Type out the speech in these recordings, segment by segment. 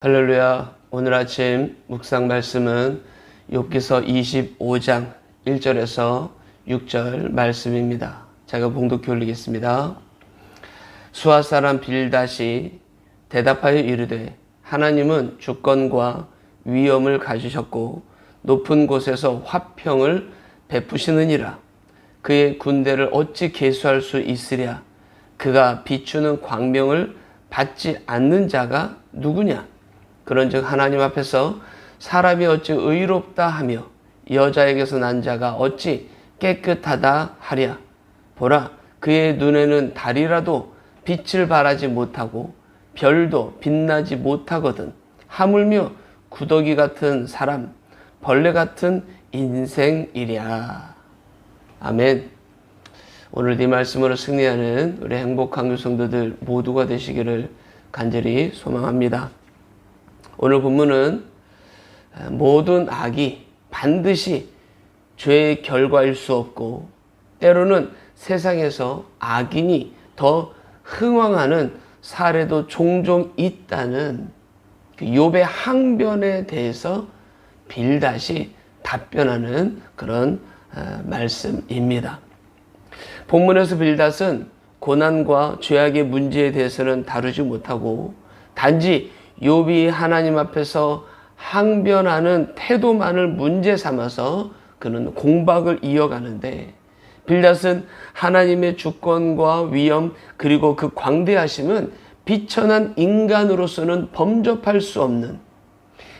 할렐루야. 오늘 아침 묵상 말씀은 욥기서 25장 1절에서 6절 말씀입니다. 제가 봉독해 올리겠습니다. 수아 사람 빌닷이 대답하여 이르되 하나님은 주권과 위엄을 가지셨고 높은 곳에서 화평을 베푸시느니라. 그의 군대를 어찌 계수할 수 있으랴. 그가 비추는 광명을 받지 않는 자가 누구냐. 그런즉 하나님 앞에서 사람이 어찌 의롭다 하며 여자에게서 난 자가 어찌 깨끗하다 하랴. 보라, 그의 눈에는 달이라도 빛을 발하지 못하고 별도 빛나지 못하거든. 하물며 구더기 같은 사람, 벌레 같은 인생이랴. 아멘. 오늘 이 말씀으로 승리하는 우리 행복한 성도들 모두가 되시기를 간절히 소망합니다. 오늘 본문은 모든 악이 반드시 죄의 결과일 수 없고 때로는 세상에서 악인이 더 흥왕하는 사례도 종종 있다는 그 욥의 항변에 대해서 빌닷이 답변하는 그런 말씀입니다. 본문에서 빌닷은 고난과 죄악의 문제에 대해서는 다루지 못하고 단지 욥이 하나님 앞에서 항변하는 태도만을 문제 삼아서 그는 공박을 이어가는데, 빌닷은 하나님의 주권과 위엄 그리고 그 광대하심은 비천한 인간으로서는 범접할 수 없는,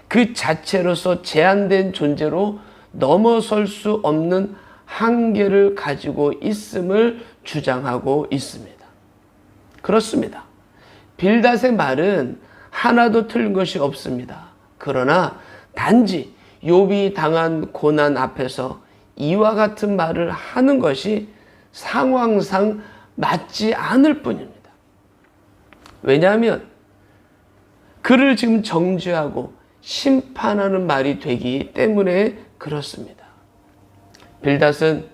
그 자체로서 제한된 존재로 넘어설 수 없는 한계를 가지고 있음을 주장하고 있습니다. 그렇습니다. 빌닷의 말은 하나도 틀린 것이 없습니다. 그러나 단지 욥이 당한 고난 앞에서 이와 같은 말을 하는 것이 상황상 맞지 않을 뿐입니다. 왜냐하면 그를 지금 정죄하고 심판하는 말이 되기 때문에 그렇습니다. 빌닷은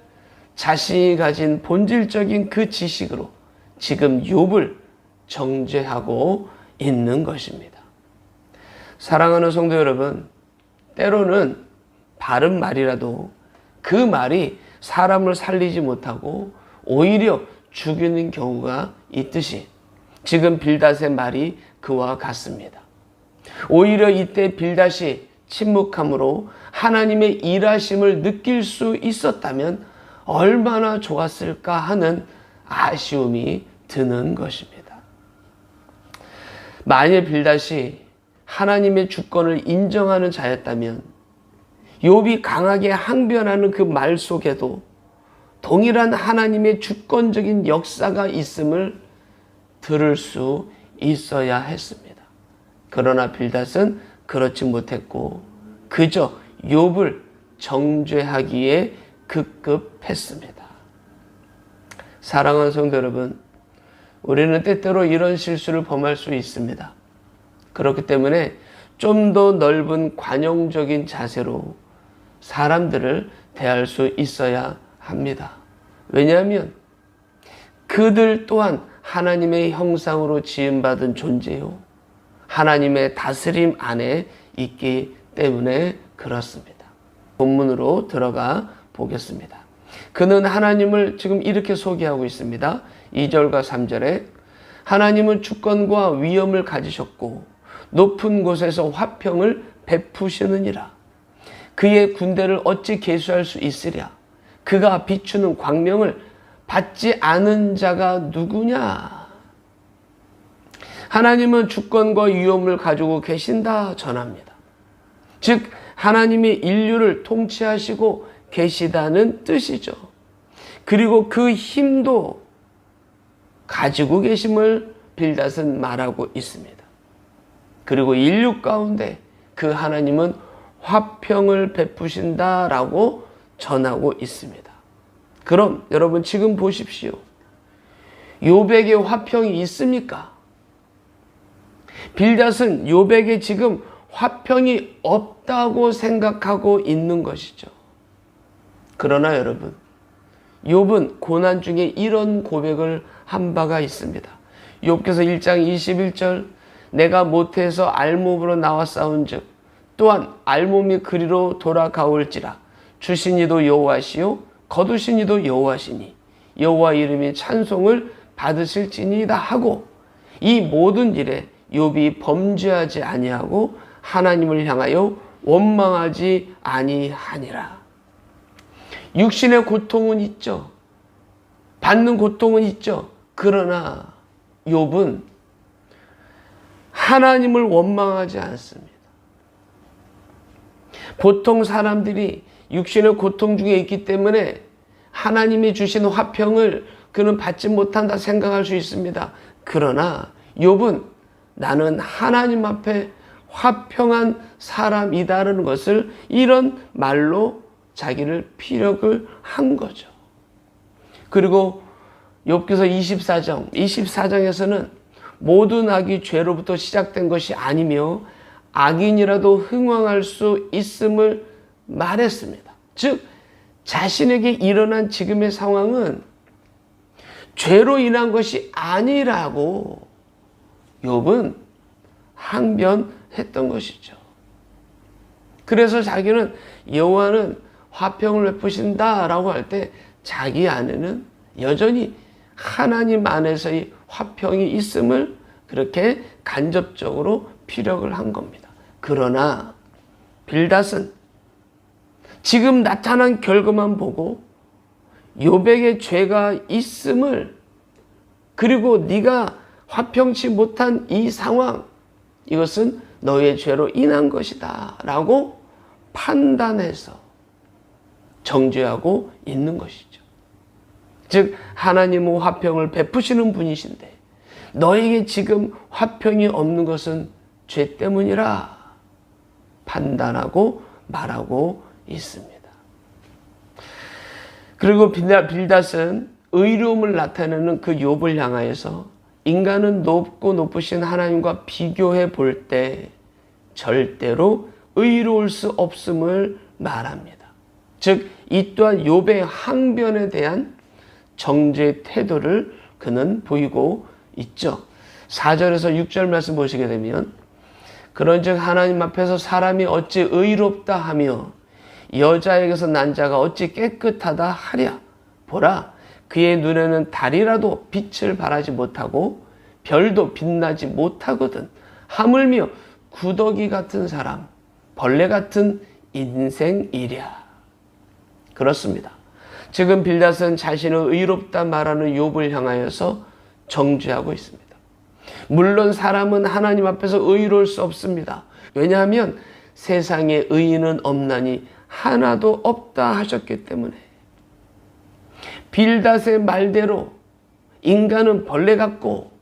자신이 가진 본질적인 그 지식으로 지금 욥을 정죄하고 있는 것입니다. 사랑하는 성도 여러분, 때로는 바른 말이라도 그 말이 사람을 살리지 못하고 오히려 죽이는 경우가 있듯이 지금 빌닷의 말이 그와 같습니다. 오히려 이때 빌닷이 침묵함으로 하나님의 일하심을 느낄 수 있었다면 얼마나 좋았을까 하는 아쉬움이 드는 것입니다. 만일 빌닷이 하나님의 주권을 인정하는 자였다면 욥이 강하게 항변하는 그 말 속에도 동일한 하나님의 주권적인 역사가 있음을 들을 수 있어야 했습니다. 그러나 빌닷은 그렇지 못했고 그저 욥을 정죄하기에 급급했습니다. 사랑하는 성도 여러분, 우리는 때때로 이런 실수를 범할 수 있습니다. 그렇기 때문에 좀 더 넓은 관용적인 자세로 사람들을 대할 수 있어야 합니다. 왜냐하면 그들 또한 하나님의 형상으로 지음받은 존재요, 하나님의 다스림 안에 있기 때문에 그렇습니다. 본문으로 들어가 보겠습니다. 그는 하나님을 지금 이렇게 소개하고 있습니다. 2절과 3절에 하나님은 주권과 위엄을 가지셨고 높은 곳에서 화평을 베푸시느니라. 그의 군대를 어찌 계수할 수 있으랴. 그가 비추는 광명을 받지 않은 자가 누구냐. 하나님은 주권과 위엄을 가지고 계신다 전합니다. 즉 하나님이 인류를 통치하시고 계시다는 뜻이죠. 그리고 그 힘도 가지고 계심을 빌닷은 말하고 있습니다. 그리고 인류 가운데 그 하나님은 화평을 베푸신다라고 전하고 있습니다. 그럼 여러분 지금 보십시오. 욥에게 화평이 있습니까? 빌닷은 욥에게 지금 화평이 없다고 생각하고 있는 것이죠. 그러나 여러분, 욥은 고난 중에 이런 고백을 한 바가 있습니다. 욥기서 1장 21절, 내가 모태에서 알몸으로 나와 싸운즉 또한 알몸이 그리로 돌아가올지라. 주신 이도 여호와시요 거두신 이도 여호와시니 여호와 이름이 찬송을 받으실지니이다 하고, 이 모든 일에 욥이 범죄하지 아니하고 하나님을 향하여 원망하지 아니하니라. 육신의 고통은 있죠. 받는 고통은 있죠. 그러나 욥은 하나님을 원망하지 않습니다. 보통 사람들이 육신의 고통 중에 있기 때문에 하나님이 주신 화평을 그는 받지 못한다 생각할 수 있습니다. 그러나 욥은 나는 하나님 앞에 화평한 사람이다라는 것을 이런 말로 자기를 피력을 한 거죠. 그리고 욥기서 24장에서는 모든 악이 죄로부터 시작된 것이 아니며 악인이라도 흥왕할 수 있음을 말했습니다. 즉 자신에게 일어난 지금의 상황은 죄로 인한 것이 아니라고 욥은 항변했던 것이죠. 그래서 자기는 여호와는 화평을 베푸신다라고 할 때 자기 안에는 여전히 하나님 안에서의 화평이 있음을 그렇게 간접적으로 피력을 한 겁니다. 그러나 빌닷은 지금 나타난 결과만 보고 욥에게 죄가 있음을, 그리고 네가 화평치 못한 이 상황, 이것은 너의 죄로 인한 것이다 라고 판단해서 정죄하고 있는 것이죠. 즉 하나님은 화평을 베푸시는 분이신데 너에게 지금 화평이 없는 것은 죄 때문이라 판단하고 말하고 있습니다. 그리고 빌닷은 의로움을 나타내는 그 욥을 향하여서 인간은 높고 높으신 하나님과 비교해 볼 때 절대로 의로울 수 없음을 말합니다. 즉 이 또한 욥의 항변에 대한 정죄 태도를 그는 보이고 있죠. 4절에서 6절 말씀 보시게 되면 그런즉 하나님 앞에서 사람이 어찌 의롭다 하며 여자에게서 난 자가 어찌 깨끗하다 하랴. 보라, 그의 눈에는 달이라도 빛을 발하지 못하고 별도 빛나지 못하거든. 하물며 구더기 같은 사람, 벌레 같은 인생이랴. 그렇습니다. 지금 빌닷은 자신을 의롭다 말하는 욥을 향하여서 정죄하고 있습니다. 물론 사람은 하나님 앞에서 의로울 수 없습니다. 왜냐하면 세상에 의인은 없나니 하나도 없다 하셨기 때문에. 빌닷의 말대로 인간은 벌레 같고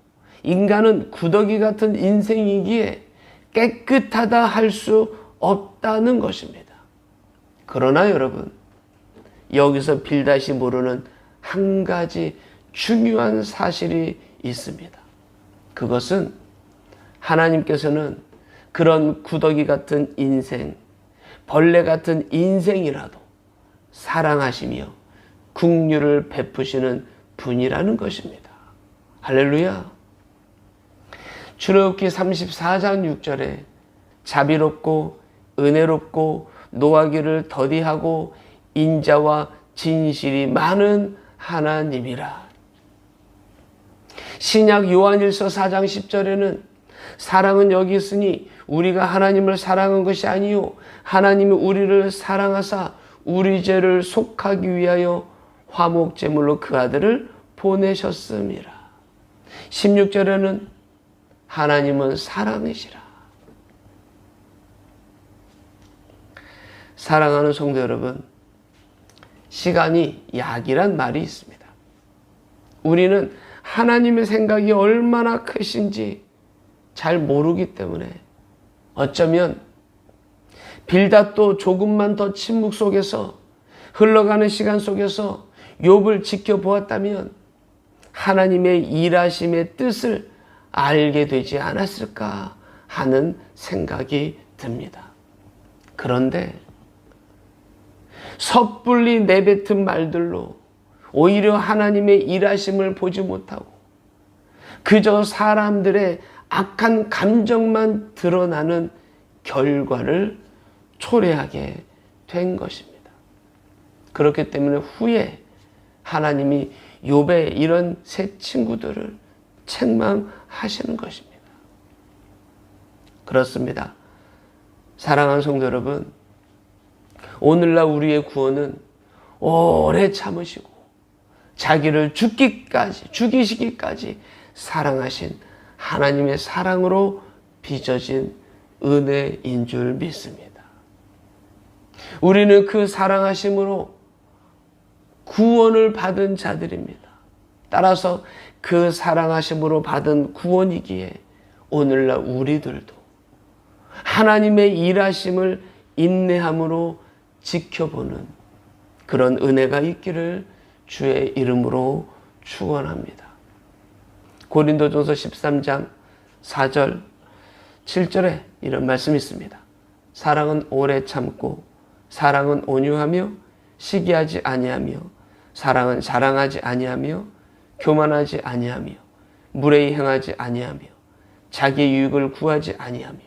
인간은 구더기 같은 인생이기에 깨끗하다 할 수 없다는 것입니다. 그러나 여러분, 여기서 빌닷이 모르는 한 가지 중요한 사실이 있습니다. 그것은 하나님께서는 그런 구더기 같은 인생, 벌레 같은 인생이라도 사랑하시며 긍휼을 베푸시는 분이라는 것입니다. 할렐루야. 출애굽기 34장 6절에 자비롭고 은혜롭고 노하기를 더디하고 인자와 진실이 많은 하나님이라. 신약 요한일서 4장 10절에는 사랑은 여기 있으니 우리가 하나님을 사랑한 것이 아니요 하나님이 우리를 사랑하사 우리 죄를 속하기 위하여 화목제물로 그 아들을 보내셨음이라. 16절에는 하나님은 사랑이시라. 사랑하는 성도 여러분, 시간이 약이란 말이 있습니다. 우리는 하나님의 생각이 얼마나 크신지 잘 모르기 때문에 어쩌면 빌닷도 조금만 더 침묵 속에서 흘러가는 시간 속에서 욥을 지켜보았다면 하나님의 일하심의 뜻을 알게 되지 않았을까 하는 생각이 듭니다. 그런데 섣불리 내뱉은 말들로 오히려 하나님의 일하심을 보지 못하고 그저 사람들의 악한 감정만 드러나는 결과를 초래하게 된 것입니다. 그렇기 때문에 후에 하나님이 욥의 이런 세 친구들을 책망하시는 것입니다. 그렇습니다. 사랑하는 성도 여러분, 오늘날 우리의 구원은 오래 참으시고 자기를 죽이시기까지 사랑하신 하나님의 사랑으로 빚어진 은혜인 줄 믿습니다. 우리는 그 사랑하심으로 구원을 받은 자들입니다. 따라서 그 사랑하심으로 받은 구원이기에 오늘날 우리들도 하나님의 일하심을 인내함으로 지켜보는 그런 은혜가 있기를 주의 이름으로 축원합니다. 고린도전서 13장 4절 7절에 이런 말씀이 있습니다. 사랑은 오래 참고 사랑은 온유하며 시기하지 아니하며 사랑은 자랑하지 아니하며 교만하지 아니하며 무례히 행하지 아니하며 자기 유익을 구하지 아니하며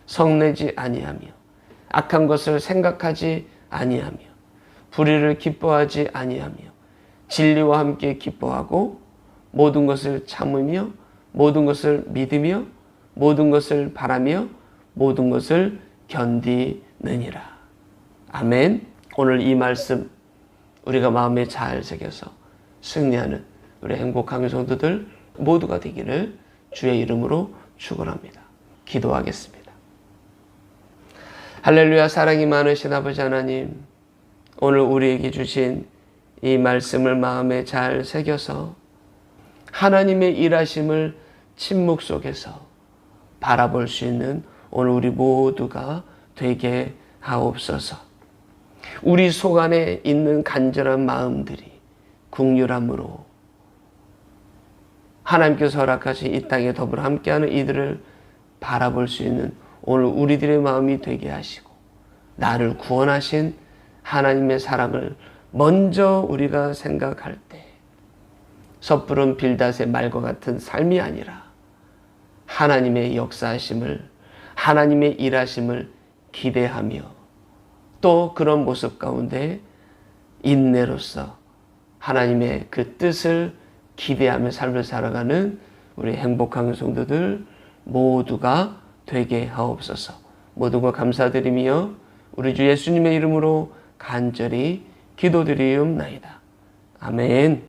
성내지 아니하며 악한 것을 생각하지 아니하며 불의를 기뻐하지 아니하며 진리와 함께 기뻐하고 모든 것을 참으며 모든 것을 믿으며 모든 것을 바라며 모든 것을 견디느니라. 아멘. 오늘 이 말씀 우리가 마음에 잘 새겨서 승리하는 우리 행복한 성도들 모두가 되기를 주의 이름으로 축원합니다. 기도하겠습니다. 할렐루야. 사랑이 많으신 아버지 하나님, 오늘 우리에게 주신 이 말씀을 마음에 잘 새겨서 하나님의 일하심을 침묵 속에서 바라볼 수 있는 오늘 우리 모두가 되게 하옵소서. 우리 속 안에 있는 간절한 마음들이 긍휼함으로 하나님께서 허락하신 이 땅에 더불어 함께하는 이들을 바라볼 수 있는 오늘 우리들의 마음이 되게 하시고 나를 구원하신 하나님의 사랑을 먼저 우리가 생각할 때 섣부른 빌닷의 말과 같은 삶이 아니라 하나님의 역사하심을 하나님의 일하심을 기대하며 또 그런 모습 가운데 인내로서 하나님의 그 뜻을 기대하며 삶을 살아가는 우리 행복한 성도들 모두가 되게 하옵소서. 모든 것 감사드리며 우리 주 예수님의 이름으로 간절히 기도드리옵나이다. 아멘.